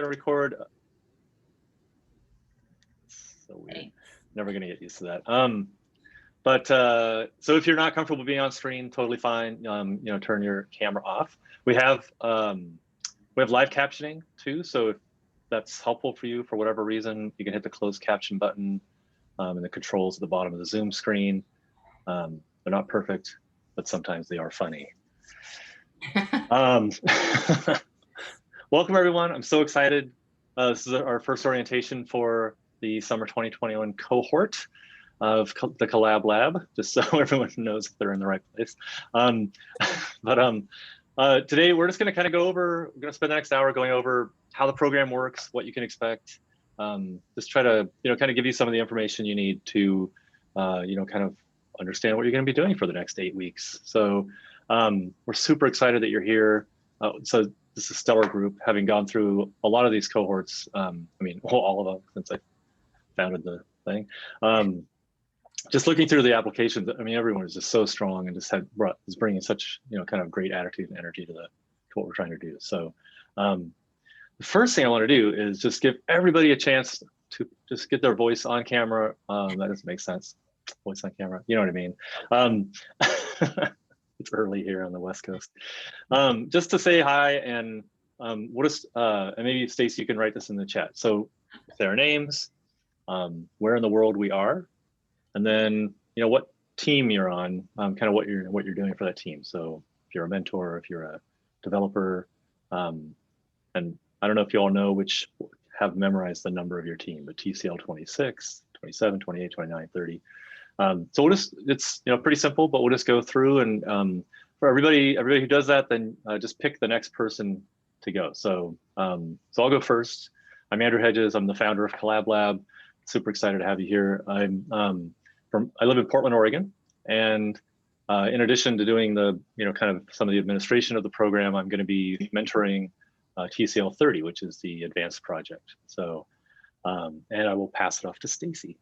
gonna record. So weird. Never gonna get used to that. But so if you're not comfortable being on screen, totally fine. You know, turn your camera off. We have live captioning too. So if that's helpful for you for whatever reason, you can hit the closed caption button and the controls at the bottom of the Zoom screen. They're not perfect, but sometimes they are funny. Welcome everyone. I'm so excited. This is our first orientation for the summer 2021 cohort of the Collab Lab, just so everyone knows if they're in the right place. Today we're just going to kind of go over, we're going to spend the next hour going over how the program works, what you can expect, just try to, kind of give you some of the information you need to, kind of understand what you're going to be doing for the next 8 weeks. So we're super excited that you're here. So this is a stellar group, having gone through a lot of these cohorts. I mean, all of them since I founded the thing. Just looking through the applications, I mean, everyone is just so strong and just is bringing such, kind of great attitude and energy to what we're trying to do. So the first thing I want to do is just give everybody a chance to just get their voice on camera. That doesn't make sense. Voice on camera, you know what I mean? It's early here on the West Coast. Just to say hi and and maybe Stacie, you can write this in the chat. So their names, where in the world we are, and then what team you're on, kind of what you're doing for that team. So if you're a mentor, if you're a developer, and I don't know if you all know which have memorized the number of your team, but TCL 26, 27, 28, 29, 30. So it's pretty simple, but we'll just go through and for everybody who does that, then just pick the next person to go. So I'll go first. I'm Andrew Hedges. I'm the founder of Collab Lab. Super excited to have you here. I live in Portland, Oregon, and in addition to doing the kind of some of the administration of the program, I'm going to be mentoring TCL 30, which is the advanced project. So and I will pass it off to Stacie.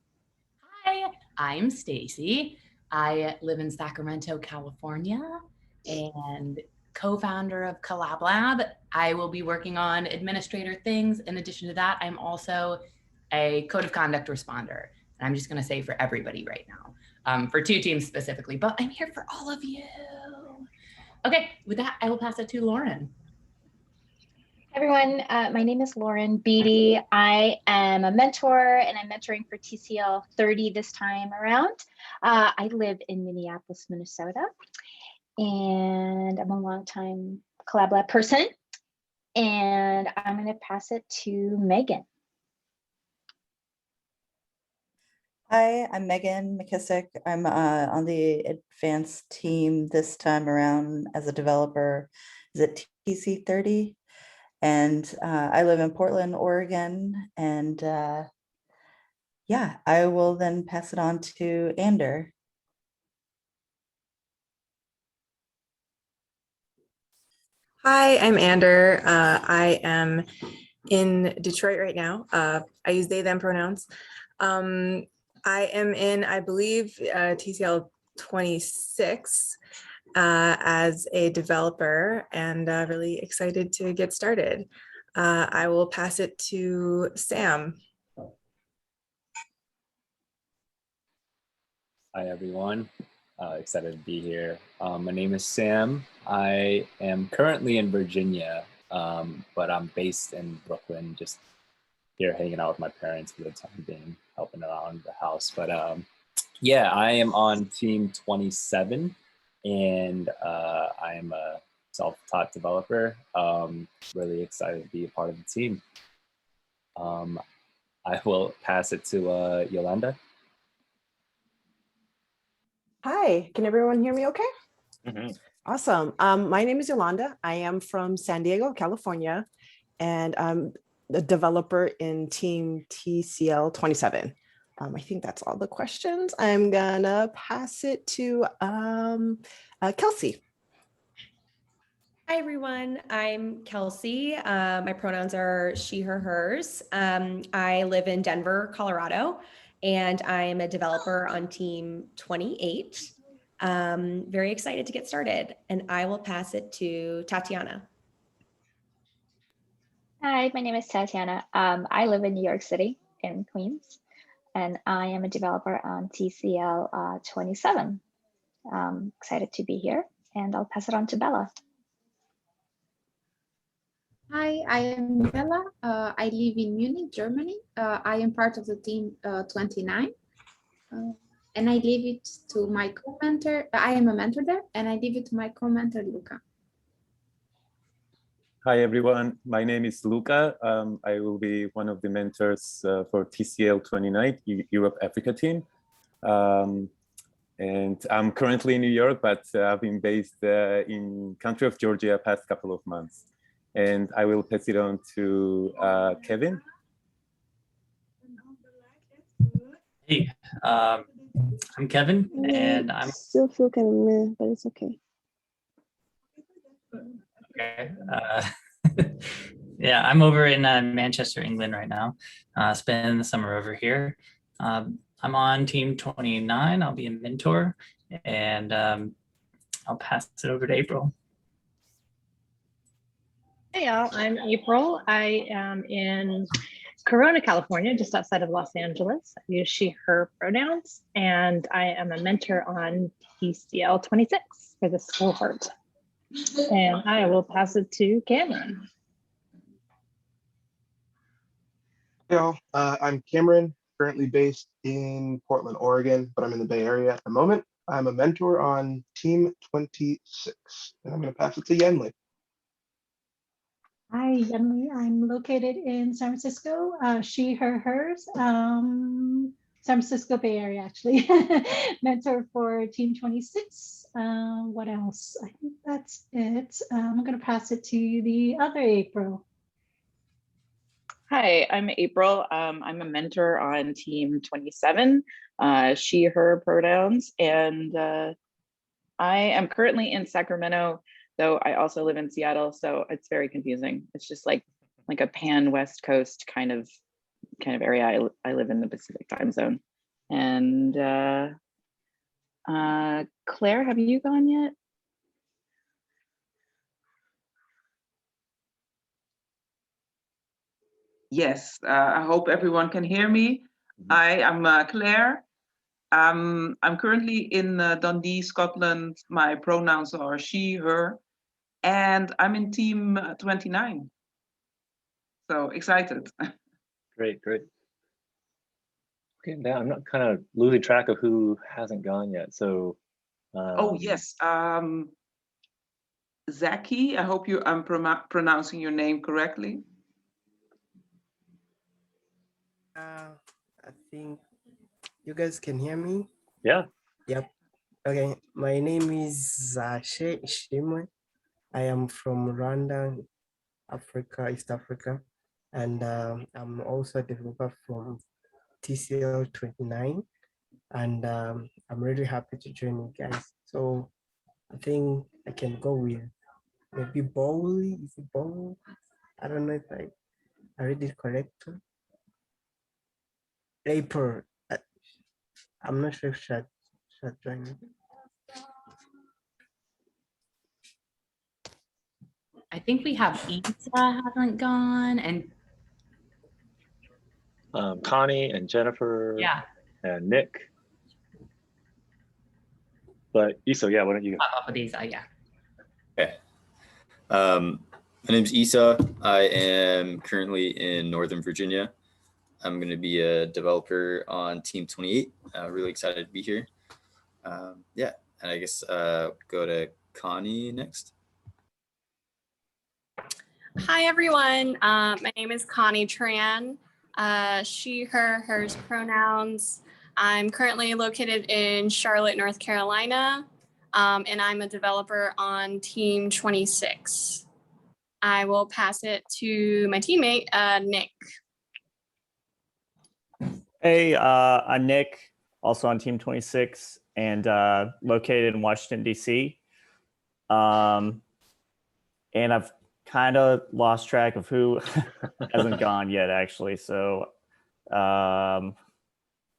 Hi, I'm Stacie. I live in Sacramento, California, and co-founder of Collab Lab. I will be working on administrator things. In addition to that, I'm also a code of conduct responder. And I'm just going to say for everybody right now, for 2 teams specifically, but I'm here for all of you. Okay, with that, I will pass it to Lauren. Everyone, my name is Lauren Beattie. I am a mentor and I'm mentoring for TCL 30 this time around. I live in Minneapolis, Minnesota, and I'm a longtime Collab Lab person. And I'm going to pass it to Megan. Hi, I'm Megan McKissick. I'm on the advanced team this time around as a developer. Is it TC30? And I live in Portland, Oregon. And yeah, I will then pass it on to Ander. Hi, I'm Ander. I am in Detroit right now. I use they, them pronouns. I am in, I believe, TCL 26 as a developer and really excited to get started. I will pass it to Sam. Hi, everyone. Excited to be here. My name is Sam. I am currently in Virginia, but I'm based in Brooklyn, just here hanging out with my parents for the time being, helping around the house. But yeah, I am on team 27 and I am a self-taught developer. Really excited to be a part of the team. I will pass it to Yolanda. Hi, can everyone hear me okay? Mm-hmm. Awesome. My name is Yolanda. I am from San Diego, California, and I'm the developer in team TCL 27. I think that's all the questions. I'm gonna pass it to Kelsey. Hi, everyone. I'm Kelsey. My pronouns are she, her, hers. I live in Denver, Colorado, and I'm a developer on team 28. Very excited to get started, and I will pass it to Tatiana. Hi, my name is Tatiana. I live in New York City in Queens, and I am a developer on TCL 27. Excited to be here, and I'll pass it on to Bella. Hi, I am Bella. I live in Munich, Germany. I am part of the team 29. And I leave it to my co-mentor. I am a mentor there, and I leave it to my co-mentor, Luca. Hi, everyone. My name is Luca. I will be one of the mentors for TCL 29, Europe Africa team. And I'm currently in New York, but I've been based in country of Georgia past couple of months. And I will pass it on to Kevin. Hey, I'm Kevin, and I'm still feel kind of meh, but it's okay. okay. Yeah, I'm over in Manchester, England right now. Spending the summer over here. I'm on team 29. I'll be a mentor, and I'll pass it over to April. Hey y'all, I'm April. I am in Corona, California, just outside of Los Angeles. I use she, her pronouns, and I am a mentor on TCL 26 for this cohort. And I will pass it to Cameron. Hey y'all, I'm Cameron, currently based in Portland, Oregon, but I'm in the Bay Area at the moment. I'm a mentor on Team 26, and I'm going to pass it to Yenli. Hi, Yenli. I'm located in San Francisco, she, her, hers, San Francisco Bay Area, actually. Mentor for Team 26. What else? I think that's it. I'm going to pass it to the other April. Hi, I'm April. I'm a mentor on Team 27, she, her pronouns, and I am currently in Sacramento, though I also live in Seattle, so it's very confusing. It's just like a pan West Coast kind of area. I live in the Pacific time zone. And Claire, have you gone yet? Yes, I hope everyone can hear me. I am Claire. I'm currently in Dundee, Scotland. My pronouns are she, her, and I'm in team 29. So excited. Great. Okay, now I'm not kind of losing track of who hasn't gone yet. So. Oh yes, Zaki. I hope I'm pronouncing your name correctly. I think you guys can hear me. Yeah. Yep. Okay. My name is Shimwe. I am from Rwanda, Africa, East Africa, and I'm also a developer from TCL 29, and I'm really happy to join you guys. So I think I can go with maybe Bowley. Is it Bowl? I don't know if I read it correctly. April. I'm not sure if should join me. I think we have Isa haven't gone, and Connie and Jennifer. Yeah. And Nick. But Isa, yeah, why don't you pop up with Isa? Yeah. Okay. My name's Isa. I am currently in Northern Virginia. I'm going to be a developer on Team 28. Really excited to be here. Yeah, and I guess go to Connie next. Hi, everyone. My name is Connie Tran. She, her, hers pronouns. I'm currently located in Charlotte, North Carolina, and I'm a developer on Team 26. I will pass it to my teammate, Nick. Hey, I'm Nick, also on Team 26 and located in Washington, D.C. And I've kind of lost track of who hasn't gone yet, actually. So if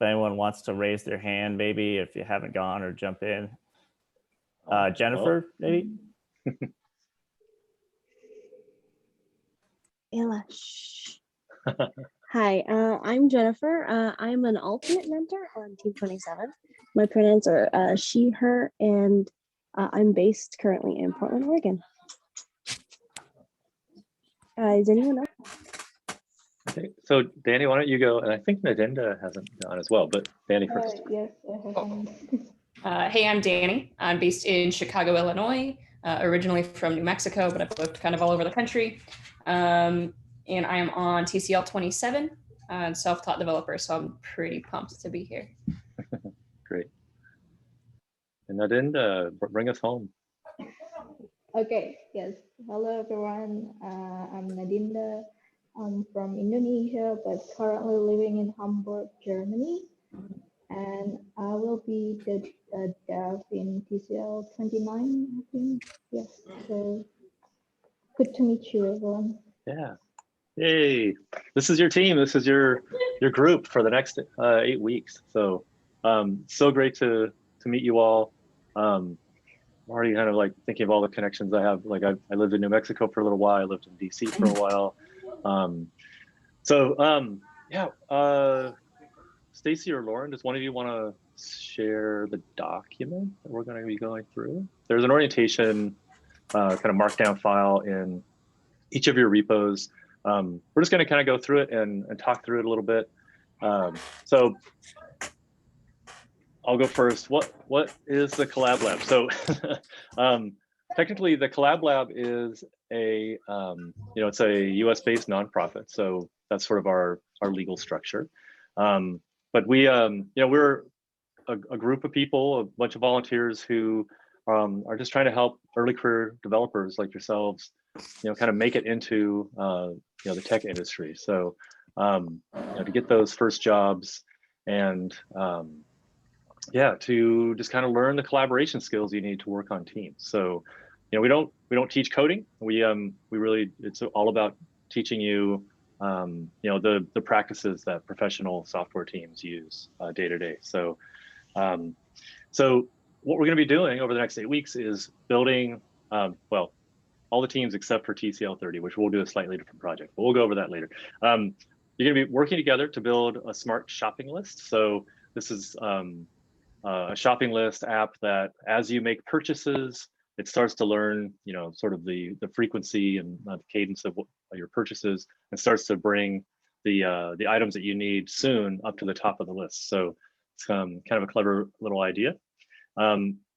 anyone wants to raise their hand, maybe if you haven't gone or jump in. Jennifer, maybe? Ella, shh. Hi, I'm Jennifer. I'm an alternate mentor on Team 27. My pronouns are she, her, and I'm based currently in Portland, Oregon. Is anyone else? Okay, so Danny, why don't you go? And I think Nadinda hasn't gone as well, but Danny first. Yes. Hey, I'm Danny. I'm based in Chicago, Illinois, originally from New Mexico, but I've lived kind of all over the country. And I am on TCL 27, self-taught developer, so I'm pretty pumped to be here. Great. And Nadinda, bring us home. Okay, yes. Hello, everyone. I'm Nadinda. I'm from Indonesia, but currently living in Hamburg, Germany. And I will be the dev in TCL 29, I think. Yes, so good to meet you, everyone. Yeah. Yay. This is your team. This is your group for the next 8 weeks. So so great to meet you all. I'm already kind of like thinking of all the connections I have. Like I lived in New Mexico for a little while. I lived in DC for a while. Yeah. Stacie or Lauren, does one of you want to share the document that we're going to be going through? There's an orientation kind of markdown file in each of your repos. We're just going to kind of go through it and talk through it a little bit. So I'll go first. What is the Collab Lab? So technically, the Collab Lab is a it's a US-based nonprofit. So that's sort of our legal structure. But we we're a group of people, a bunch of volunteers who are just trying to help early career developers like yourselves, kind of make it into the tech industry. So to get those first jobs and to just kind of learn the collaboration skills you need to work on teams. So we don't teach coding. We really, it's all about teaching you the practices that professional software teams use day to day. So what we're going to be doing over the next 8 weeks is building all the teams except for TCL 30, which we'll do a slightly different project, but we'll go over that later. You're going to be working together to build a smart shopping list. So this is a shopping list app that as you make purchases, it starts to learn, sort of the frequency and the cadence of your purchases, and starts to bring the items that you need soon up to the top of the list. So it's kind of a clever little idea.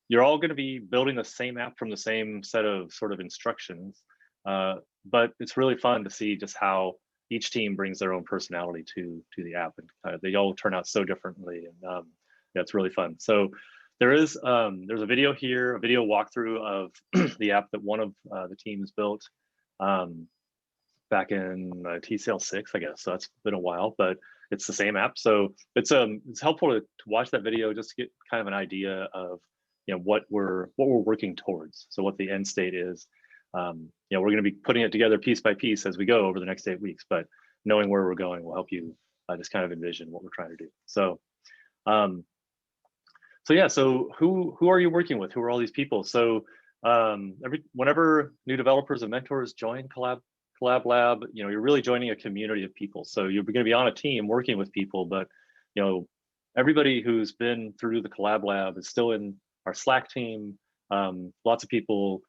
You're all going to be building the same app from the same set of sort of instructions, but it's really fun to see just how each team brings their own personality to the app, and they all turn out so differently, and it's really fun. So there's a video here, a video walkthrough of the app that one of the teams built back in TCL 6, I guess. So that's been a while, but it's the same app. So it's helpful to watch that video just to get kind of an idea of what we're working towards. So what the end state is. We're going to be putting it together piece by piece as we go over the next 8 weeks, but knowing where we're going will help you just kind of envision what we're trying to do. So so who are you working with? Who are all these people? So whenever new developers and mentors join Collab Lab, you're really joining a community of people. So you're going to be on a team working with people, but everybody who's been through the Collab Lab is still in our Slack team. Lots of people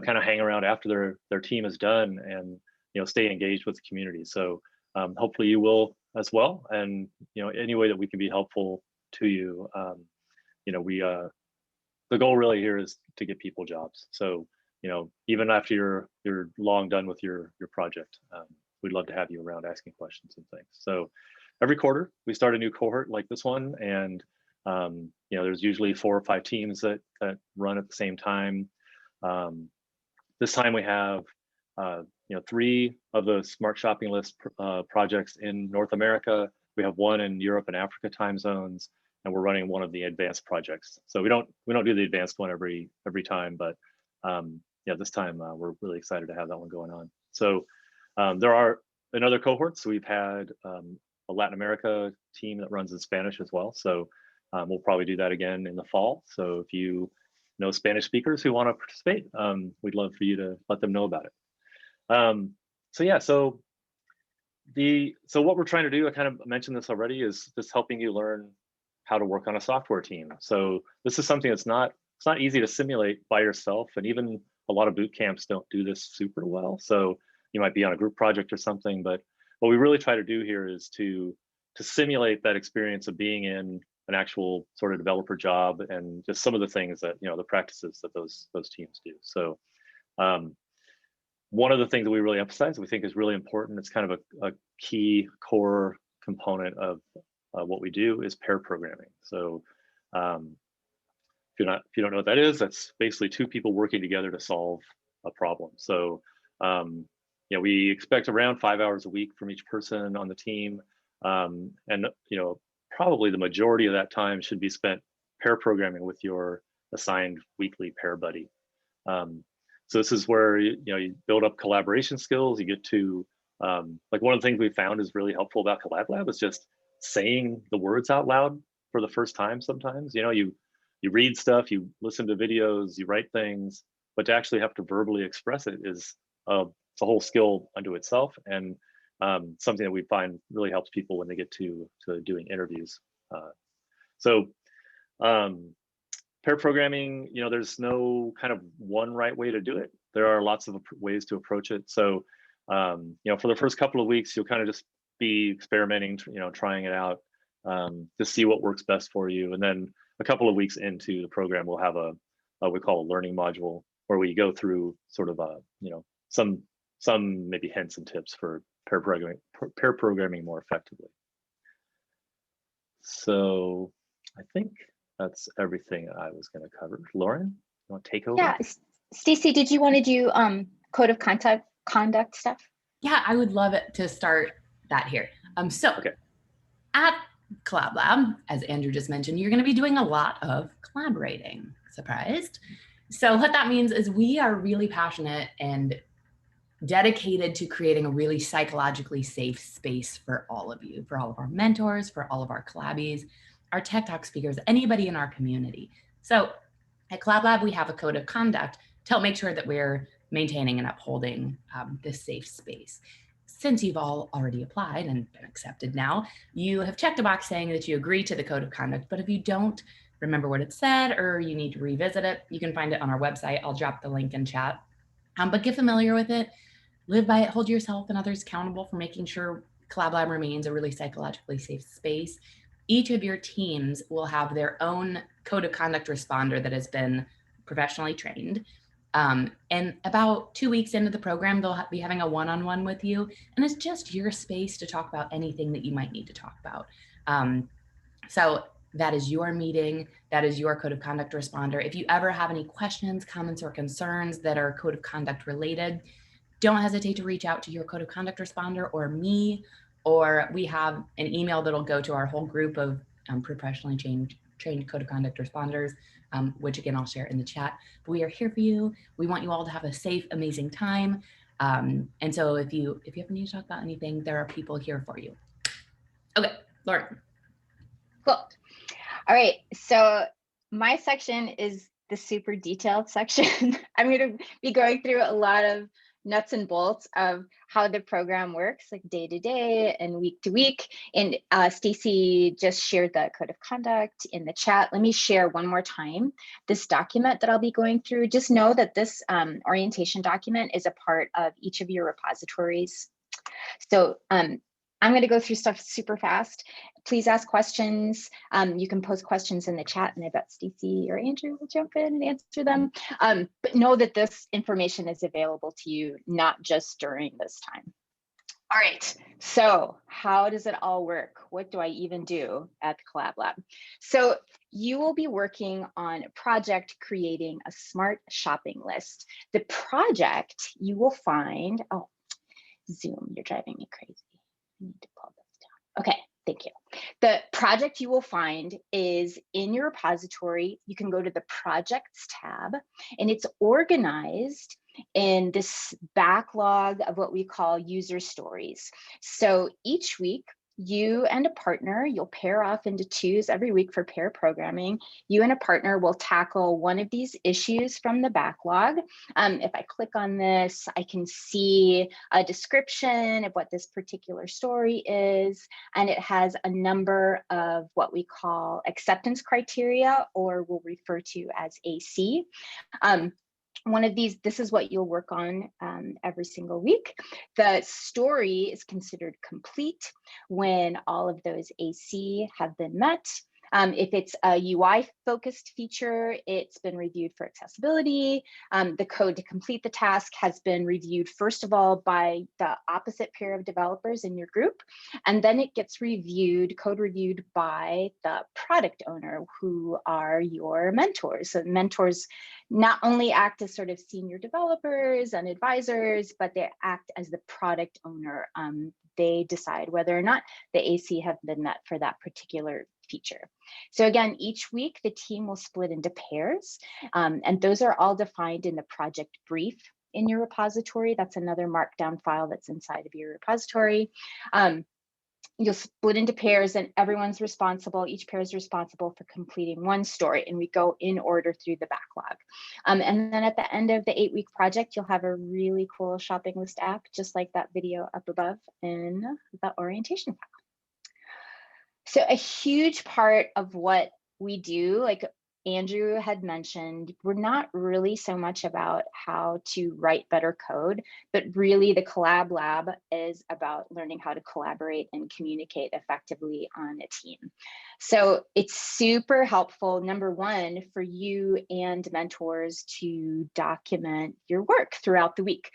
kind of hang around after their team is done and stay engaged with the community. So hopefully you will as well. And any way that we can be helpful to you, the goal really here is to get people jobs. So even after you're long done with your project, we'd love to have you around asking questions and things. So every quarter we start a new cohort like this one, and there's usually 4 or 5 teams that run at the same time. This time we have 3 of the smart shopping list projects in North America. We have 1 in Europe and Africa time zones, and we're running 1 of the advanced projects. So we don't do the advanced one every time, but this time we're really excited to have that one going on. So there are in other cohorts, we've had a Latin America team that runs in Spanish as well. So we'll probably do that again in the fall. So if you know Spanish speakers who want to participate, we'd love for you to let them know about it. So So what we're trying to do, I kind of mentioned this already, is just helping you learn how to work on a software team. So this is something it's not easy to simulate by yourself, and even a lot of boot camps don't do this super well. So you might be on a group project or something, but what we really try to do here is to simulate that experience of being in an actual sort of developer job, and just some of the things that, the practices that those teams do. So one of the things that we really emphasize, we think is really important, it's kind of a key core component of what we do, is pair programming. So if you don't know what that is, that's basically two people working together to solve a problem. So we expect around 5 hours a week from each person on the team, and probably the majority of that time should be spent pair programming with your assigned weekly pair buddy. So this is where you build up collaboration skills. You get to like, one of the things we found is really helpful about Collab Lab is just saying the words out loud for the first time. Sometimes you read stuff, you listen to videos, you write things, but to actually have to verbally express it is it's a whole skill unto itself, and something that we find really helps people when they get to doing interviews. So pair programming, there's no kind of one right way to do it. There are lots of ways to approach it. So for the first couple of weeks, you'll kind of just be experimenting, trying it out to see what works best for you. And then a couple of weeks into the program, we'll have what we call a learning module, where we go through sort of some maybe hints and tips for pair programming more effectively. So I think that's everything I was going to cover. Lauren, you want to take over? Yeah, Stacie, did you want to do code of conduct stuff? Yeah, I would love it to start that here. Okay. At Collab Lab, as Andrew just mentioned, you're going to be doing a lot of collaborating. Surprised? So what that means is we are really passionate and dedicated to creating a really psychologically safe space for all of you, for all of our mentors, for all of our collabbies, our Tech Talk speakers, anybody in our community. So at Collab Lab, we have a code of conduct to help make sure that we're maintaining and upholding this safe space. Since you've all already applied and been accepted now, you have checked a box saying that you agree to the code of conduct, but if you don't remember what it said or you need to revisit it, you can find it on our website. I'll drop the link in chat. But get familiar with it, live by it, hold yourself and others accountable for making sure Collab Lab remains a really psychologically safe space. Each of your teams will have their own code of conduct responder that has been professionally trained. And about 2 weeks into the program, they'll be having a one-on-one with you, and it's just your space to talk about anything that you might need to talk about. So that is your meeting, that is your code of conduct responder. If you ever have any questions, comments, or concerns that are code of conduct related, don't hesitate to reach out to your code of conduct responder or me, or we have an email that'll go to our whole group of professionally trained code of conduct responders, which again, I'll share in the chat. But we are here for you. We want you all to have a safe, amazing time. And so if you ever need to talk about anything, there are people here for you. Okay, Lauren. Cool. All right, so my section is the super detailed section. I'm going to be going through a lot of nuts and bolts of how the program works, like day to day and week to week. And Stacie just shared the code of conduct in the chat. Let me share one more time this document that I'll be going through. Just know that this orientation document is a part of each of your repositories. So I'm going to go through stuff super fast. Please ask questions. You can post questions in the chat, and I bet Stacie or Andrew will jump in and answer them. But know that this information is available to you, not just during this time. All right, so how does it all work? What do I even do at the Collab Lab? So you will be working on a project creating a smart shopping list. The project you will find, oh, Zoom, you're driving me crazy. I need to pull this down. Okay, thank you. The project you will find is in your repository. You can go to the projects tab, and it's organized in this backlog of what we call user stories. So each week you and a partner, you'll pair off into twos every week for pair programming. You and a partner will tackle one of these issues from the backlog. If I click on this, I can see a description of what this particular story is, and it has a number of what we call acceptance criteria, or we'll refer to as AC. One of these, this is what you'll work on every single week. The story is considered complete when all of those AC have been met. If it's a UI focused feature, it's been reviewed for accessibility. The code to complete the task has been reviewed, first of all, by the opposite pair of developers in your group. And then it gets reviewed, code reviewed by the product owner, who are your mentors. So mentors not only act as sort of senior developers and advisors, but they act as the product owner. They decide whether or not the AC have been met for that particular feature. So again, each week the team will split into pairs, and those are all defined in the project brief in your repository. That's another markdown file that's inside of your repository. You'll split into pairs and everyone's responsible, each pair is responsible for completing one story, and we go in order through the backlog. And then at the end of the 8-week project, you'll have a really cool shopping list app, just like that video up above in the orientation file. So a huge part of what we do, like Andrew had mentioned, we're not really so much about how to write better code, but really the Collab Lab is about learning how to collaborate and communicate effectively on a team. So it's super helpful, number one, for you and mentors to document your work throughout the week.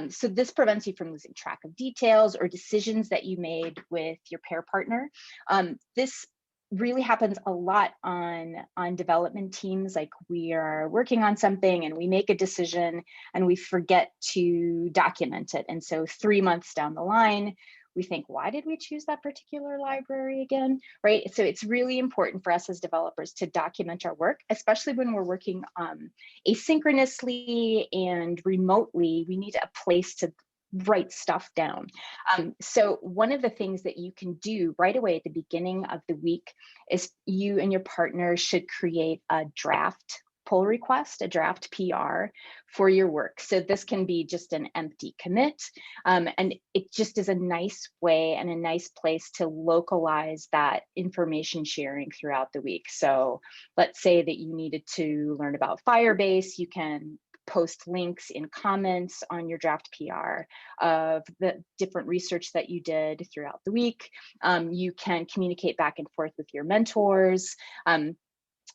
So this prevents you from losing track of details or decisions that you made with your pair partner. This really happens a lot on development teams. Like, we are working on something and we make a decision and we forget to document it. And so 3 months down the line, we think, why did we choose that particular library again, right? So it's really important for us as developers to document our work, especially when we're working asynchronously and remotely. We need a place to write stuff down. So one of the things that you can do right away at the beginning of the week is you and your partner should create a draft pull request, a draft PR for your work. So this can be just an empty commit. And it just is a nice way and a nice place to localize that information sharing throughout the week. So let's say that you needed to learn about Firebase, you can post links in comments on your draft PR of the different research that you did throughout the week. You can communicate back and forth with your mentors.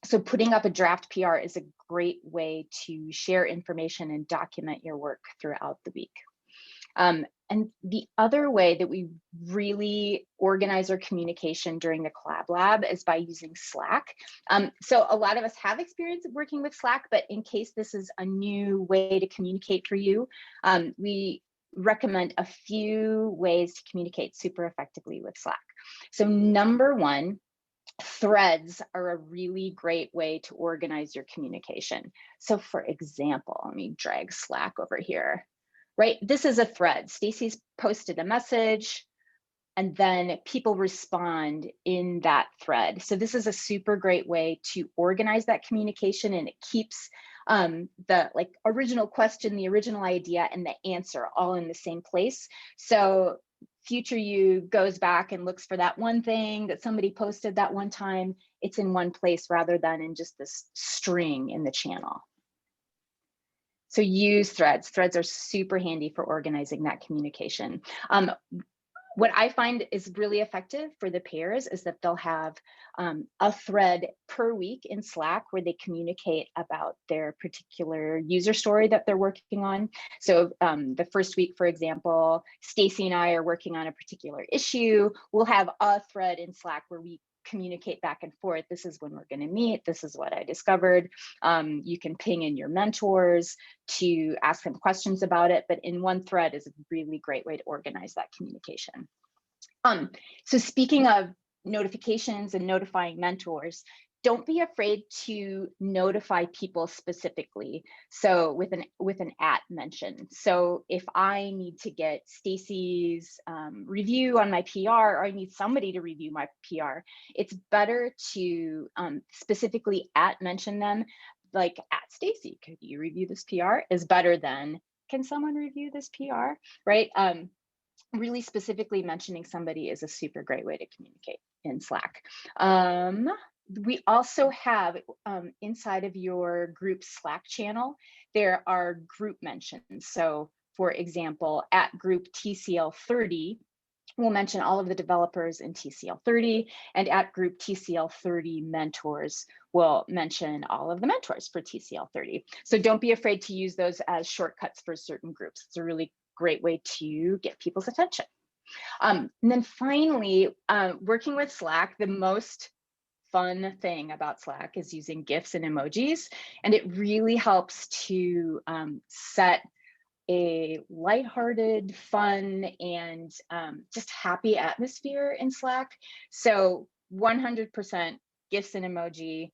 So putting up a draft PR is a great way to share information and document your work throughout the week. And the other way that we really organize our communication during the Collab Lab is by using Slack. So a lot of us have experience working with Slack, but in case this is a new way to communicate for you, we recommend a few ways to communicate super effectively with Slack. So number one, threads are a really great way to organize your communication. So for example, let me drag Slack over here. Right, this is a thread. Stacie's posted a message and then people respond in that thread. So this is a super great way to organize that communication, and it keeps the original question, the original idea, and the answer all in the same place. So future you goes back and looks for that one thing that somebody posted that one time. It's in one place rather than in just this string in the channel. So use threads. Threads are super handy for organizing that communication. What I find is really effective for the pairs is that they'll have a thread per week in Slack where they communicate about their particular user story that they're working on. So the first week, for example, Stacie and I are working on a particular issue. We'll have a thread in Slack where we communicate back and forth. This is when we're going to meet. This is what I discovered. You can ping in your mentors to ask them questions about it, but in one thread is a really great way to organize that communication. So speaking of notifications and notifying mentors, don't be afraid to notify people specifically. So with an at mention. So if I need to get Stacie's review on my PR, or I need somebody to review my PR, it's better to specifically at mention them, like at Stacie, could you review this PR, is better than can someone review this PR, right? Really specifically mentioning somebody is a super great way to communicate in Slack. We also have inside of your group Slack channel, there are group mentions. So for example, at group TCL30, we'll mention all of the developers in TCL30, and at group TCL30 mentors, we'll mention all of the mentors for TCL30. So don't be afraid to use those as shortcuts for certain groups. It's a really great way to get people's attention. And then finally, working with Slack, the most fun thing about Slack is using GIFs and emojis, and it really helps to set a lighthearted, fun, and just happy atmosphere in Slack. So 100% GIFs and emoji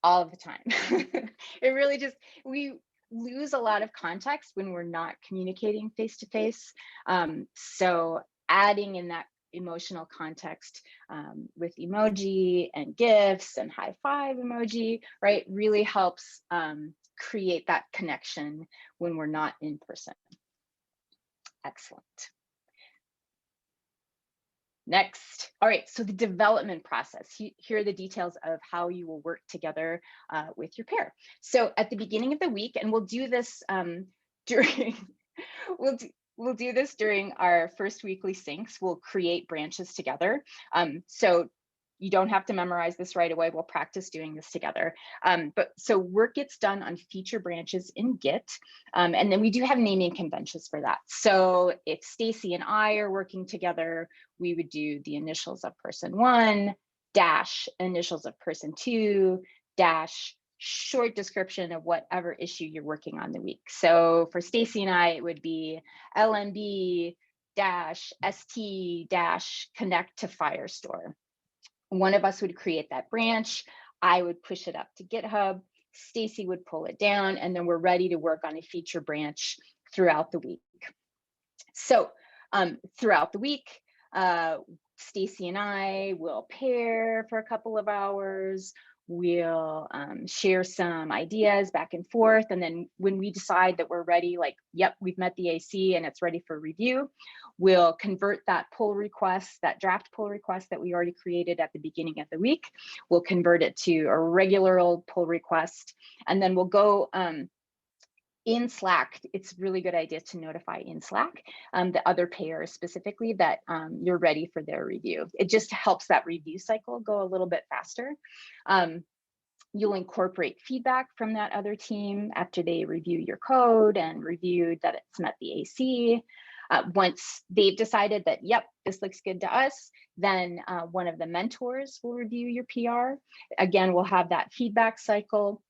all of the time. It really just, we lose a lot of context when we're not communicating face-to-face. So adding in that emotional context with emoji and GIFs and high five emoji, right, really helps create that connection when we're not in person. Excellent. Next, all right, so the development process. Here are the details of how you will work together with your pair. So at the beginning of the week, and we'll do this during, we'll do this during our first weekly syncs. We'll create branches together. So you don't have to memorize this right away. We'll practice doing this together. But so work gets done on feature branches in Git. And then we do have naming conventions for that. So if Stacie and I are working together, we would do the initials of person 1, dash initials of person 2, dash short description of whatever issue you're working on the week. So for Stacie and I, it would be LNB dash ST dash connect to Firestore. One of us would create that branch. I would push it up to GitHub. Stacie would pull it down, and then we're ready to work on a feature branch throughout the week. So throughout the week, Stacie and I will pair for a couple of hours. We'll share some ideas back and forth. And then when we decide that we're ready, like, yep, we've met the AC and it's ready for review, we'll convert that pull request, that draft pull request that we already created at the beginning of the week. We'll convert it to a regular old pull request. And then we'll go in Slack. It's a really good idea to notify in Slack the other pairs specifically that you're ready for their review. It just helps that review cycle go a little bit faster. You'll incorporate feedback from that other team after they review your code and reviewed that it's met the AC. Once they've decided that, yep, this looks good to us, then one of the mentors will review your PR. Again, we'll have that feedback cycle.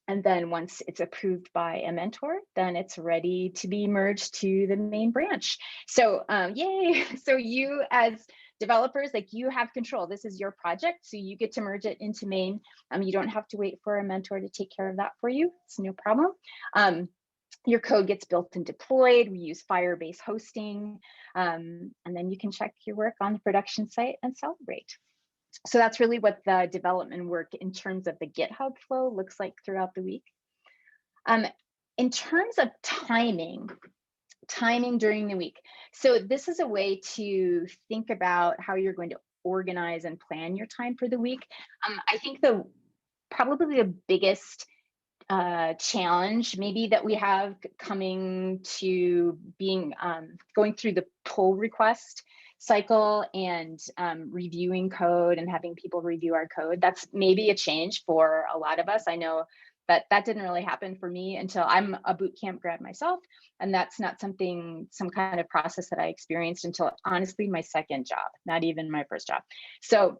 And then once it's approved by a mentor, then it's ready to be merged to the main branch. So yay, so you as developers, like, you have control. This is your project, so you get to merge it into main. You don't have to wait for a mentor to take care of that for you. It's no problem. Your code gets built and deployed. We use Firebase hosting, and then you can check your work on the production site and celebrate. So that's really what the development work in terms of the GitHub flow looks like throughout the week. In terms of timing during the week. So this is a way to think about how you're going to organize and plan your time for the week. I think probably the biggest challenge maybe that we have coming to being going through the pull request cycle and reviewing code and having people review our code. That's maybe a change for a lot of us. I know that didn't really happen for me until I'm a bootcamp grad myself, and that's not some kind of process that I experienced until honestly my second job, not even my first job. So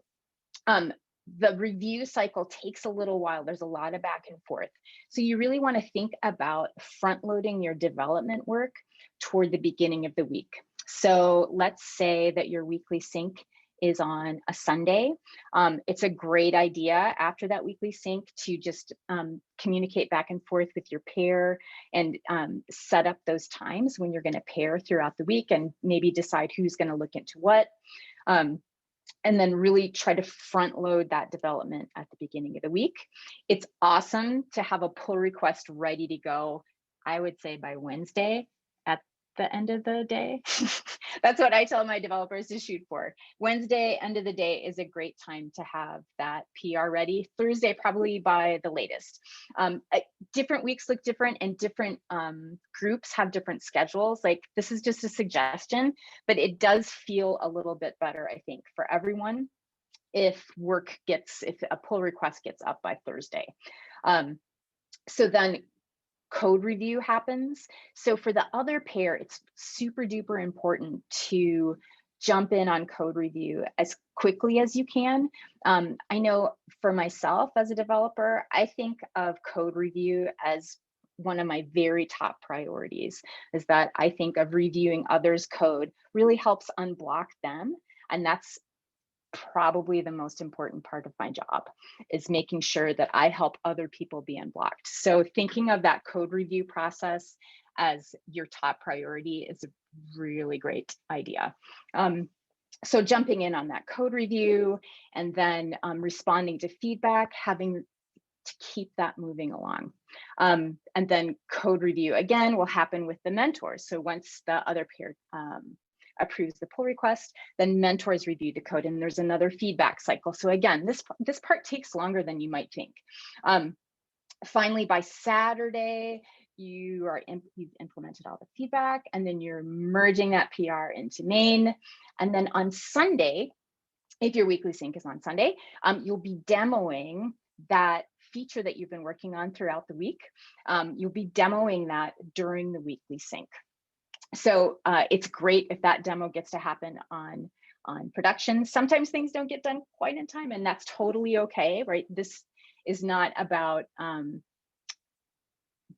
the review cycle takes a little while. There's a lot of back and forth. So you really want to think about front loading your development work toward the beginning of the week. So let's say that your weekly sync is on a Sunday. It's a great idea after that weekly sync to just communicate back and forth with your pair and set up those times when you're going to pair throughout the week and maybe decide who's going to look into what. And then really try to front load that development at the beginning of the week. It's awesome to have a pull request ready to go, I would say by Wednesday at the end of the day. That's what I tell my developers to shoot for. Wednesday, end of the day, is a great time to have that PR ready. Thursday, probably by the latest. Different weeks look different, and different groups have different schedules. Like, this is just a suggestion, but it does feel a little bit better, I think, for everyone if a pull request gets up by Thursday. So then code review happens. So for the other pair, it's super duper important to jump in on code review as quickly as you can. I know for myself as a developer, I think of code review as one of my very top priorities, is that I think of reviewing others' code really helps unblock them. And that's probably the most important part of my job, is making sure that I help other people be unblocked. So thinking of that code review process as your top priority is a really great idea. So jumping in on that code review and then responding to feedback, having to keep that moving along. And then code review again will happen with the mentors. So once the other pair approves the pull request, then mentors review the code, and there's another feedback cycle. So again, this part takes longer than you might think. Finally, by Saturday, you've implemented all the feedback, and then you're merging that PR into main. And then on Sunday, if your weekly sync is on Sunday, you'll be demoing that feature that you've been working on throughout the week. You'll be demoing that during the weekly sync. So it's great if that demo gets to happen on production. Sometimes things don't get done quite in time, and that's totally okay, right? This is not about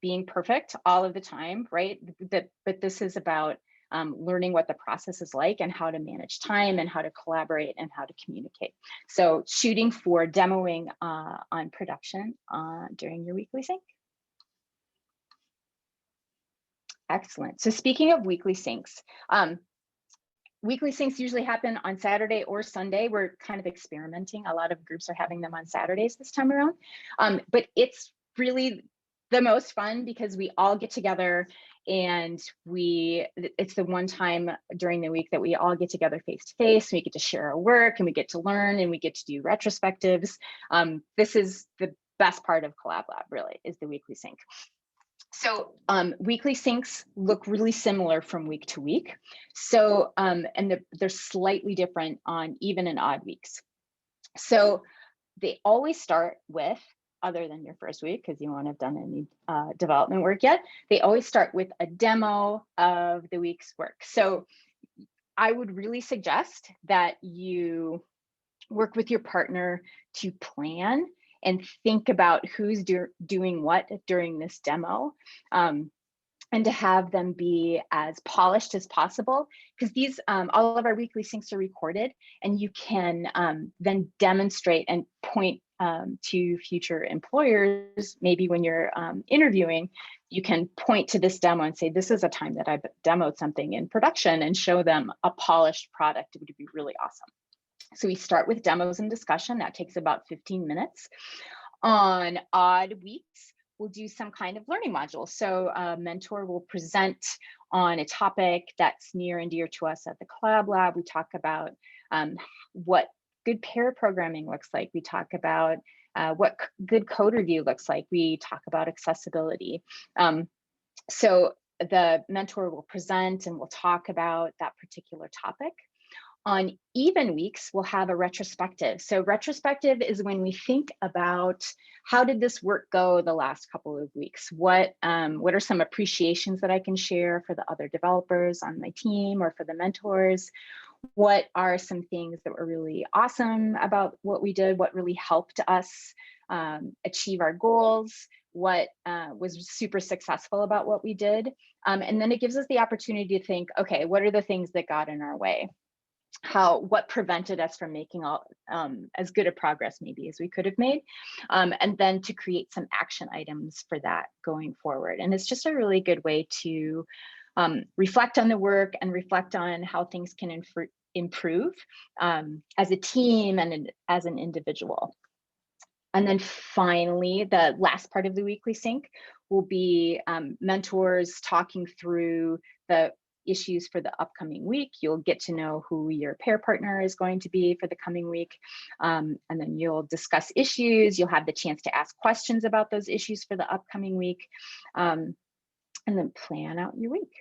being perfect all of the time, right? But this is about learning what the process is like and how to manage time and how to collaborate and how to communicate. So shooting for demoing on production during your weekly sync. Excellent. So speaking of weekly syncs, weekly syncs usually happen on Saturday or Sunday. We're kind of experimenting. A lot of groups are having them on Saturdays this time around. But it's really the most fun because we all get together and it's the one time during the week that we all get together face to face. We get to share our work and we get to learn and we get to do retrospectives. This is the best part of Collab Lab, really, is the weekly sync. So weekly syncs look really similar from week to week. So, and they're slightly different on even and odd weeks. So they always start with, other than your first week, because you won't have done any development work yet, they always start with a demo of the week's work. So I would really suggest that you work with your partner to plan and think about who's doing what during this demo, and to have them be as polished as possible, because these all of our weekly syncs are recorded, and you can then demonstrate and point to future employers. Maybe when you're interviewing, you can point to this demo and say, this is a time that I demoed something in production, and show them a polished product. It would be really awesome. So we start with demos and discussion. That takes about 15 minutes. On odd weeks, we'll do some kind of learning module. So a mentor will present on a topic that's near and dear to us at the Collab Lab. We talk about what good pair programming looks like. We talk about what good code review looks like. We talk about accessibility. So the mentor will present and we'll talk about that particular topic. On even weeks, we'll have a retrospective. So retrospective is when we think about how did this work go the last couple of weeks? What are some appreciations that I can share for the other developers on my team or for the mentors? What are some things that were really awesome about what we did? What really helped us achieve our goals? What was super successful about what we did? And then it gives us the opportunity to think, okay, what are the things that got in our way? what prevented us from making as good a progress maybe as we could have made, and then to create some action items for that going forward. And it's just a really good way to reflect on the work and reflect on how things can improve as a team and as an individual. And then finally, the last part of the weekly sync will be mentors talking through the issues for the upcoming week. You'll get to know who your pair partner is going to be for the coming week. And then you'll discuss issues. You'll have the chance to ask questions about those issues for the upcoming week, and then plan out your week.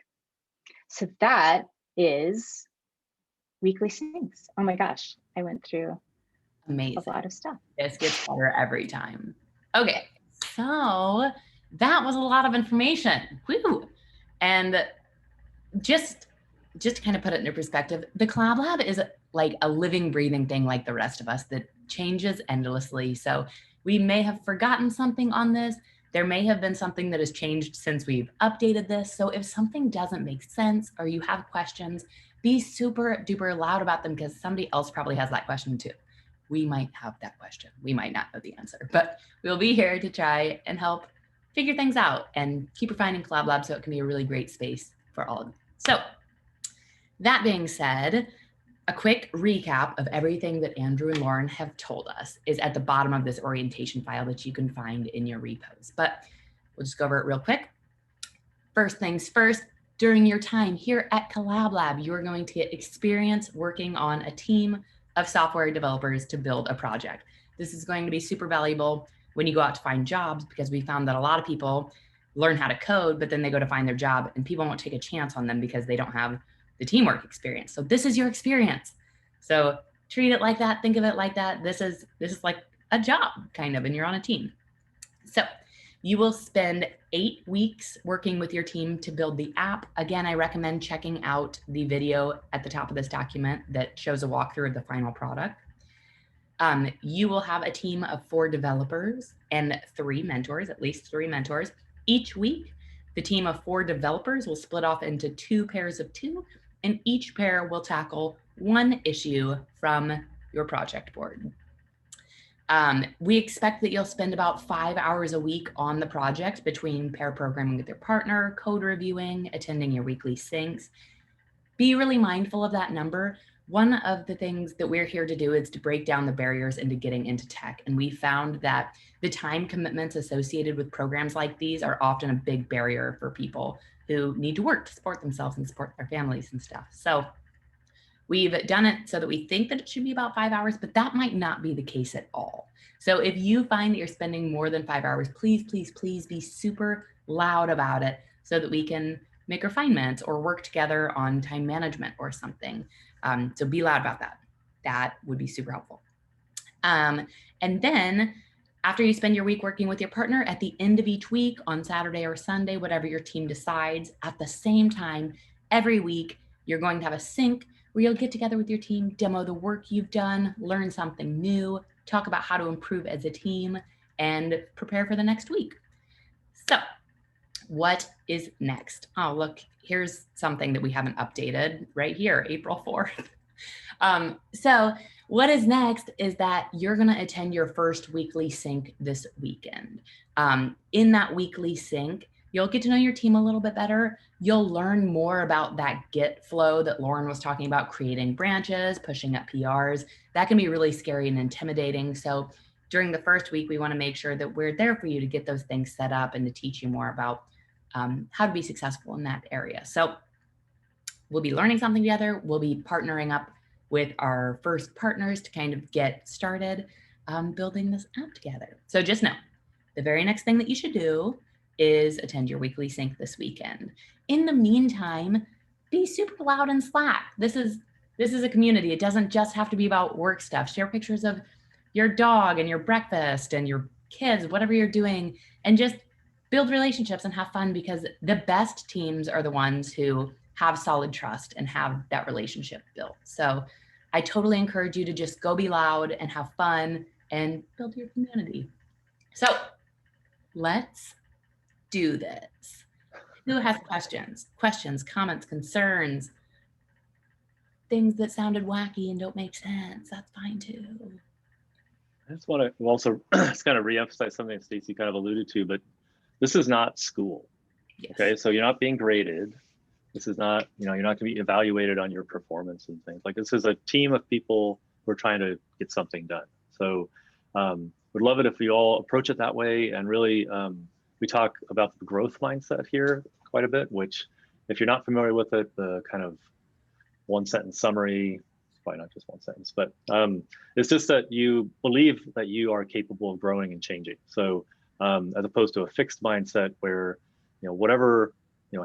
So that is weekly syncs. Oh my gosh, I went through amazing a lot of stuff. This gets better every time. Okay, so that was a lot of information. Woo! And just to kind of put it into perspective, the Collab Lab is like a living, breathing thing like the rest of us that changes endlessly. So we may have forgotten something on this. There may have been something that has changed since we've updated this. So if something doesn't make sense or you have questions, be super duper loud about them because somebody else probably has that question too. We might have that question. We might not know the answer, but we'll be here to try and help figure things out and keep refining Collab Lab so it can be a really great space for all of you. So that being said, a quick recap of everything that Andrew and Lauren have told us is at the bottom of this orientation file that you can find in your repos, but we'll just go over it real quick. First things first, during your time here at Collab Lab, you are going to get experience working on a team of software developers to build a project. This is going to be super valuable when you go out to find jobs because we found that a lot of people learn how to code, but then they go to find their job and people won't take a chance on them because they don't have the teamwork experience. So this is your experience. So treat it like that, think of it like that. This is like a job kind of, and you're on a team. So you will spend 8 weeks working with your team to build the app. Again, I recommend checking out the video at the top of this document that shows a walkthrough of the final product. You will have a team of 4 developers and 3 mentors, at least 3 mentors. Each week, the team of 4 developers will split off into 2 pairs of 2, and each pair will tackle 1 issue from your project board. We expect that you'll spend about 5 hours a week on the project between pair programming with your partner, code reviewing, attending your weekly syncs. Be really mindful of that number. One of the things that we're here to do is to break down the barriers into getting into tech. And we found that the time commitments associated with programs like these are often a big barrier for people who need to work to support themselves and support their families and stuff. So we've done it so that we think that it should be about 5 hours, but that might not be the case at all. So if you find that you're spending more than 5 hours, please, please, please be super loud about it so that we can make refinements or work together on time management or something. So be loud about that. That would be super helpful. And then after you spend your week working with your partner, at the end of each week on Saturday or Sunday, whatever your team decides, at the same time, every week, you're going to have a sync where you'll get together with your team, demo the work you've done, learn something new, talk about how to improve as a team, and prepare for the next week. So what is next? Oh, look, here's something that we haven't updated right here, April 4th. So what is next is that you're going to attend your first weekly sync this weekend. In that weekly sync, you'll get to know your team a little bit better. You'll learn more about that Git flow that Lauren was talking about, creating branches, pushing up PRs. That can be really scary and intimidating. So during the first week, we want to make sure that we're there for you to get those things set up and to teach you more about how to be successful in that area. So we'll be learning something together. We'll be partnering up with our first partners to kind of get started building this app together. So just know, the very next thing that you should do is attend your weekly sync this weekend. In the meantime, be super loud in Slack. This is a community. It doesn't just have to be about work stuff. Share pictures of your dog and your breakfast and your kids, whatever you're doing, and just build relationships and have fun, because the best teams are the ones who have solid trust and have that relationship built. So I totally encourage you to just go be loud and have fun and build your community. So let's do this. Who has questions, comments, concerns? things that sounded wacky and don't make sense. That's fine too. I just want to also just kind of reemphasize something that Stacie kind of alluded to, but this is not school. Yes. Okay, so you're not being graded. This is not, you're not going to be evaluated on your performance and things. Like, this is a team of people who are trying to get something done. So would love it if we all approach it that way. And really, we talk about the growth mindset here quite a bit, which if you're not familiar with it, the kind of one sentence summary, probably not just one sentence, but it's just that you believe that you are capable of growing and changing. So as opposed to a fixed mindset where, whatever,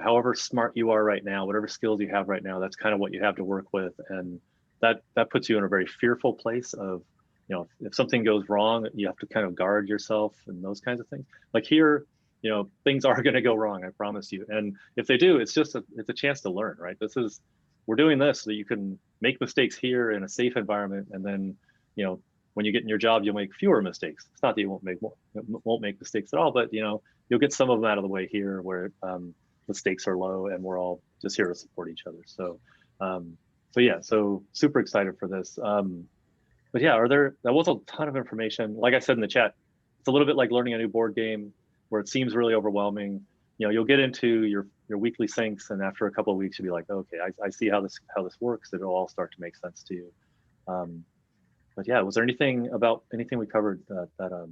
however smart you are right now, whatever skills you have right now, that's kind of what you have to work with. And that puts you in a very fearful place of, if something goes wrong, you have to kind of guard yourself and those kinds of things. Like here, things are going to go wrong, I promise you. And if they do, it's a chance to learn, right? We're doing this so that you can make mistakes here in a safe environment. And then, when you get in your job, you'll make fewer mistakes. It's not that you won't make mistakes at all, but you'll get some of them out of the way here where the stakes are low and we're all just here to support each other. So, so super excited for this. But yeah, that was a ton of information. Like I said in the chat, it's a little bit like learning a new board game where it seems really overwhelming. You'll get into your weekly syncs, and after a couple of weeks, you'll be like, okay, I see how this works. It'll all start to make sense to you. But yeah, was there anything we covered that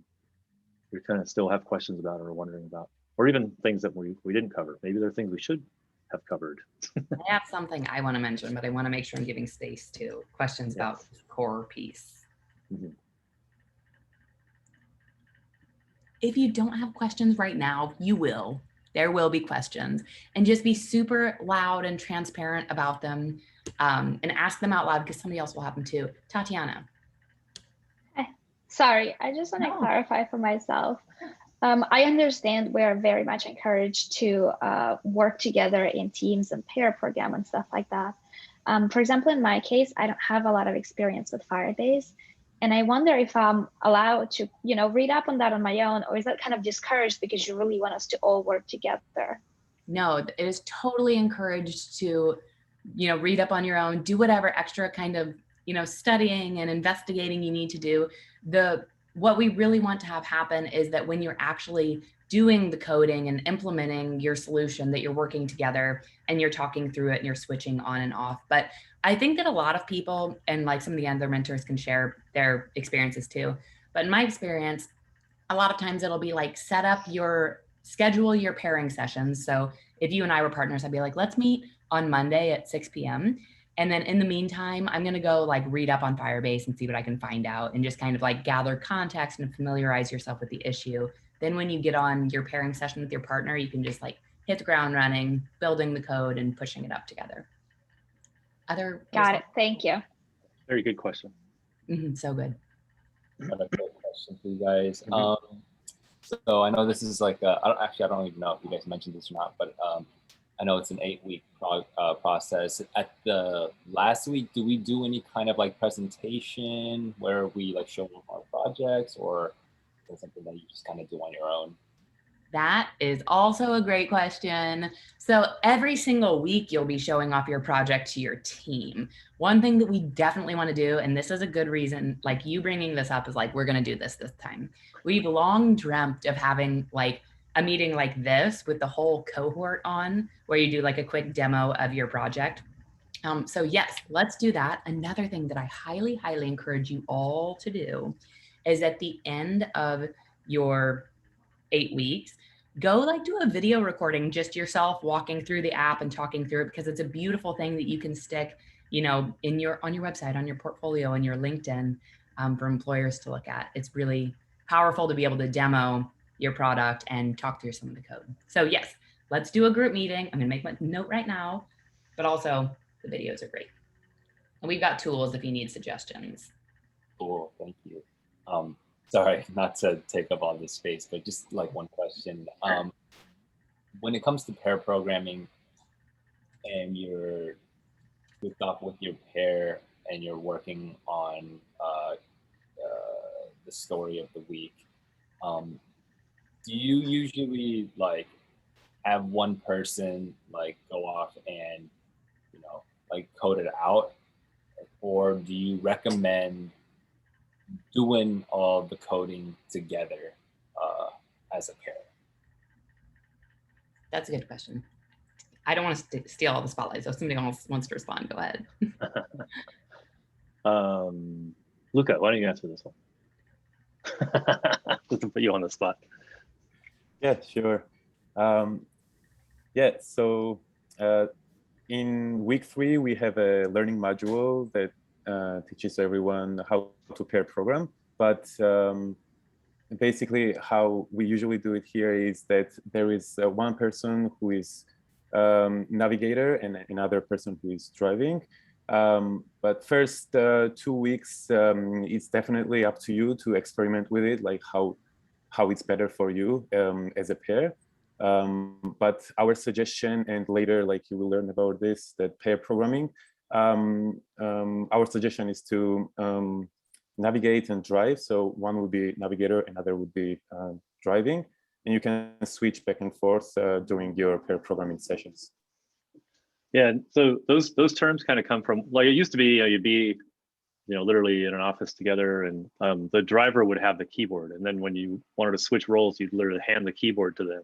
you kind of still have questions about or wondering about, or even things that we didn't cover? Maybe there are things we should have covered. I have something I want to mention, but I want to make sure I'm giving space to questions about the core piece. Mm-hmm. If you don't have questions right now, you will. There will be questions, and just be super loud and transparent about them, and ask them out loud because somebody else will have them too. Tatiana. Sorry, I just want to clarify for myself. I understand we're very much encouraged to work together in teams and pair program and stuff like that. For example, in my case, I don't have a lot of experience with Firebase. And I wonder if I'm allowed to, read up on that on my own, or is that kind of discouraged because you really want us to all work together? No, it is totally encouraged to, read up on your own, do whatever extra kind of, studying and investigating you need to do. What we really want to have happen is that when you're actually doing the coding and implementing your solution, that you're working together and you're talking through it and you're switching on and off. But I think that a lot of people, and like some of the other mentors can share their experiences too, but in my experience, a lot of times it'll be like schedule your pairing sessions. So if you and I were partners, I'd be like, let's meet on Monday at 6 p.m. And then in the meantime, I'm going to go like read up on Firebase and see what I can find out and just kind of like gather context and familiarize yourself with the issue. Then when you get on your pairing session with your partner, you can just like hit the ground running, building the code and pushing it up together. Got it. Thank you. Very good question. So good. Another quick question for you guys. So I know this is like, I don't even know if you guys mentioned this or not, but I know it's an 8-week process. At the last week, do we do any kind of like presentation where we like show off our projects, or is it something that you just kind of do on your own? That is also a great question. So every single week you'll be showing off your project to your team. One thing that we definitely want to do, and this is a good reason, like you bringing this up is like, we're going to do this time. We've long dreamt of having like a meeting like this with the whole cohort on, where you do like a quick demo of your project. So yes, let's do that. Another thing that I highly, highly encourage you all to do is at the end of your 8 weeks, go like do a video recording, just yourself walking through the app and talking through it, because it's a beautiful thing that you can stick, on your website, on your portfolio, on your LinkedIn, for employers to look at. It's really powerful to be able to demo your product and talk through some of the code. So yes, let's do a group meeting. I'm gonna make my note right now, but also the videos are great. And we've got tools if you need suggestions. Cool, thank you. Sorry, not to take up all this space, but just like one question. When it comes to pair programming and you're hooked up with your pair and you're working on the story of the week, do you usually like have one person like go off and like code it out, or do you recommend doing all the coding together as a pair? That's a good question. I don't want to steal all the spotlight, so if somebody else wants to respond, go ahead. Luca, why don't you answer this one? Just to put you on the spot. Yeah, sure. Yeah, so in week 3, we have a learning module that teaches everyone how to pair program. But basically how we usually do it here is that there is one person who is navigator and another person who is driving. But first 2 weeks, it's definitely up to you to experiment with it, like how it's better for you as a pair. But our suggestion, and later, like you will learn about this, that pair programming, our suggestion is to navigate and drive. So one would be navigator, another would be driving, and you can switch back and forth during your pair programming sessions. Yeah, so those terms kind of come from, like, it used to be you'd be literally in an office together, and the driver would have the keyboard, and then when you wanted to switch roles, you'd literally hand the keyboard to them.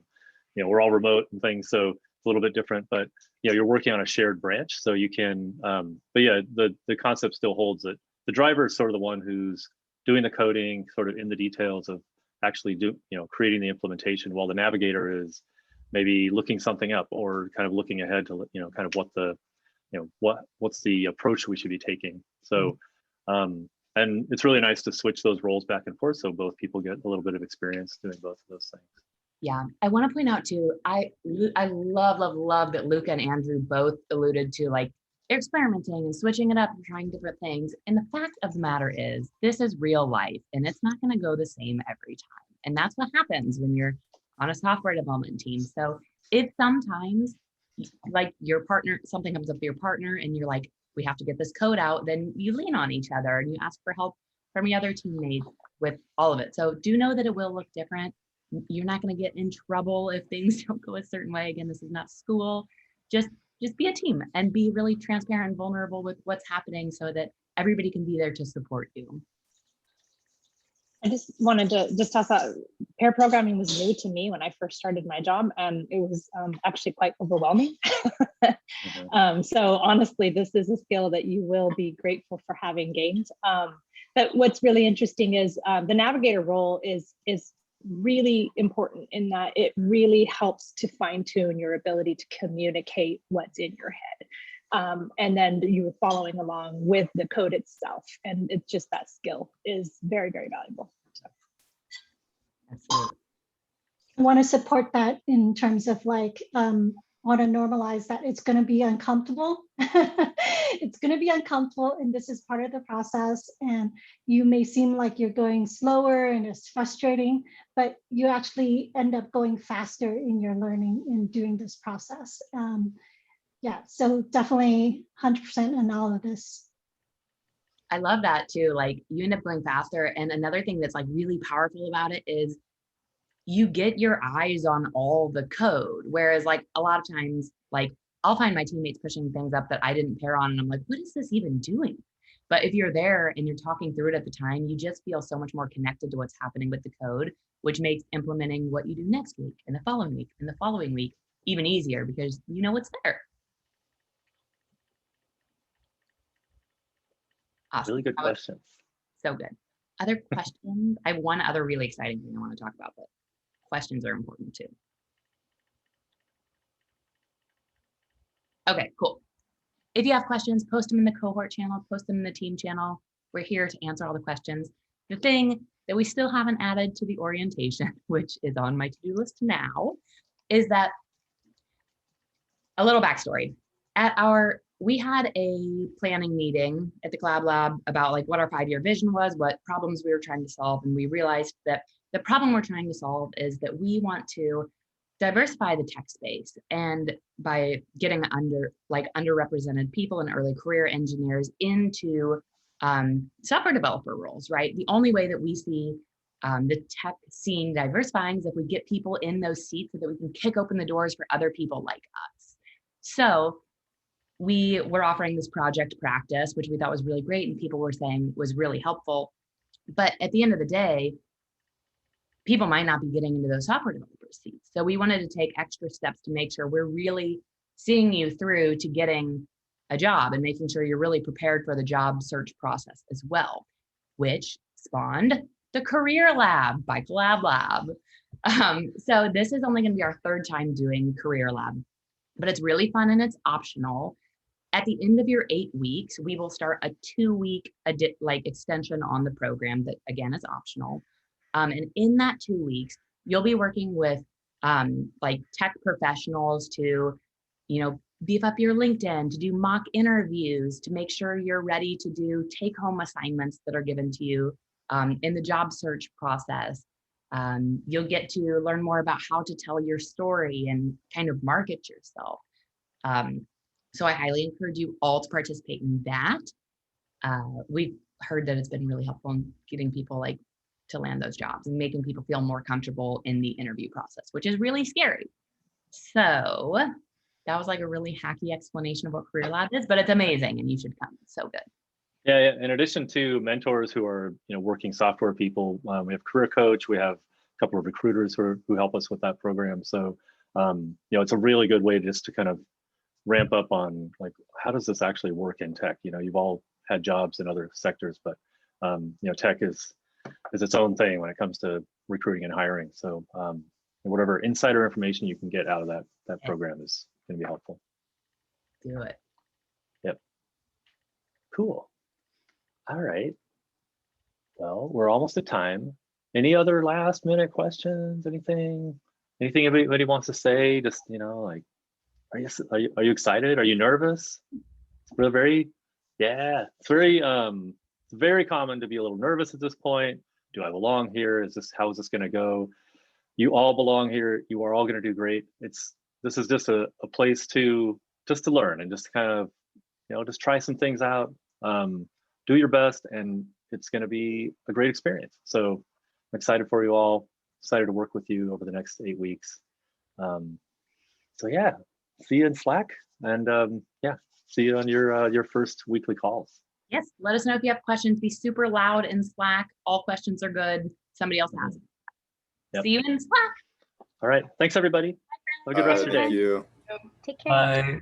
We're all remote and things, so it's a little bit different, but you're working on a shared branch, so you can. But yeah, the concept still holds that the driver is sort of the one who's doing the coding, sort of in the details of actually creating the implementation, while the navigator is maybe looking something up or kind of looking ahead to kind of what the what's the approach we should be taking. So and it's really nice to switch those roles back and forth, so both people get a little bit of experience doing both of those things. Yeah, I want to point out too, I love that Luca and Andrew both alluded to like experimenting and switching it up and trying different things. And the fact of the matter is, this is real life and it's not going to go the same every time. And that's what happens when you're on a software development team. So if sometimes like your partner, something comes up with your partner and you're like, we have to get this code out, then you lean on each other and you ask for help from the other teammates with all of it. So do know that it will look different. You're not going to get in trouble if things don't go a certain way. Again, this is not school. Just be a team and be really transparent and vulnerable with what's happening so that everybody can be there to support you. I just wanted to toss out, pair programming was new to me when I first started my job, and it was actually quite overwhelming. So honestly, this is a skill that you will be grateful for having gained. But what's really interesting is the navigator role is really important in that it really helps to fine tune your ability to communicate what's in your head. And then you're following along with the code itself. And it's just that skill is very, very valuable. So. Absolutely. I want to support that in terms of like, want to normalize that it's going to be uncomfortable. It's going to be uncomfortable, and this is part of the process. And you may seem like you're going slower and it's frustrating, but you actually end up going faster in your learning in doing this process. Yeah, so definitely 100% in all of this. I love that too. Like you end up going faster. And another thing that's like really powerful about it is you get your eyes on all the code. Whereas like a lot of times, like I'll find my teammates pushing things up that I didn't pair on. And I'm like, what is this even doing? But if you're there and you're talking through it at the time, you just feel so much more connected to what's happening with the code, which makes implementing what you do next week and the following week and the following week even easier because you know what's there. Awesome. Really good questions. So good. Other questions? I have one other really exciting thing I want to talk about, but questions are important too. Okay, cool. If you have questions, post them in the cohort channel, post them in the team channel. We're here to answer all the questions. The thing that we still haven't added to the orientation, which is on my to-do list now, is that a little backstory. We had a planning meeting at the Collab Lab about like what our 5-year vision was, what problems we were trying to solve. And we realized that the problem we're trying to solve is that we want to diversify the tech space, and by getting underrepresented people and early career engineers into software developer roles, right? The only way that we see the tech scene diversifying is if we get people in those seats so that we can kick open the doors for other people like us. So we were offering this project practice, which we thought was really great and people were saying was really helpful. But at the end of the day, people might not be getting into those software developer seats. So we wanted to take extra steps to make sure we're really seeing you through to getting a job and making sure you're really prepared for the job search process as well, which spawned the Career Lab by Collab Lab. So this is only going to be our 3rd time doing Career Lab, but it's really fun and it's optional. At the end of your 8 weeks, we will start a 2-week extension on the program that again is optional. And in that 2 weeks, you'll be working with like tech professionals to, beef up your LinkedIn, to do mock interviews, to make sure you're ready to do take-home assignments that are given to you in the job search process. You'll get to learn more about how to tell your story and kind of market yourself. So I highly encourage you all to participate in that. We've heard that it's been really helpful in getting people to land those jobs and making people feel more comfortable in the interview process, which is really scary. So that was like a really hacky explanation of what Career Lab is, but it's amazing and you should come. It's so good. Yeah. In addition to mentors who are working software people, we have career coach. We have a couple of recruiters who help us with that program. So it's a really good way just to kind of ramp up on how does this actually work in tech? You've all had jobs in other sectors, but tech is its own thing when it comes to recruiting and hiring. So whatever insider information you can get out of that program is going to be helpful. Do it. Yep. Cool. All right. Well, we're almost at time. Any other last minute questions? Anything anybody wants to say? Just are you excited? Are you nervous? It's very common to be a little nervous at this point. Do I belong here? How is this going to go? You all belong here. You are all going to do great. This is just a place to learn and just kind of just try some things out. Do your best, and it's going to be a great experience. So I'm excited for you all. Excited to work with you over the next 8 weeks. So yeah, see you in Slack, and see you on your first weekly calls. Yes, let us know if you have questions. Be super loud in Slack. All questions are good. Somebody else has. Yep. See you in Slack. All right. Thanks, everybody. Have a good rest of your day. Thank you. Take care. Bye.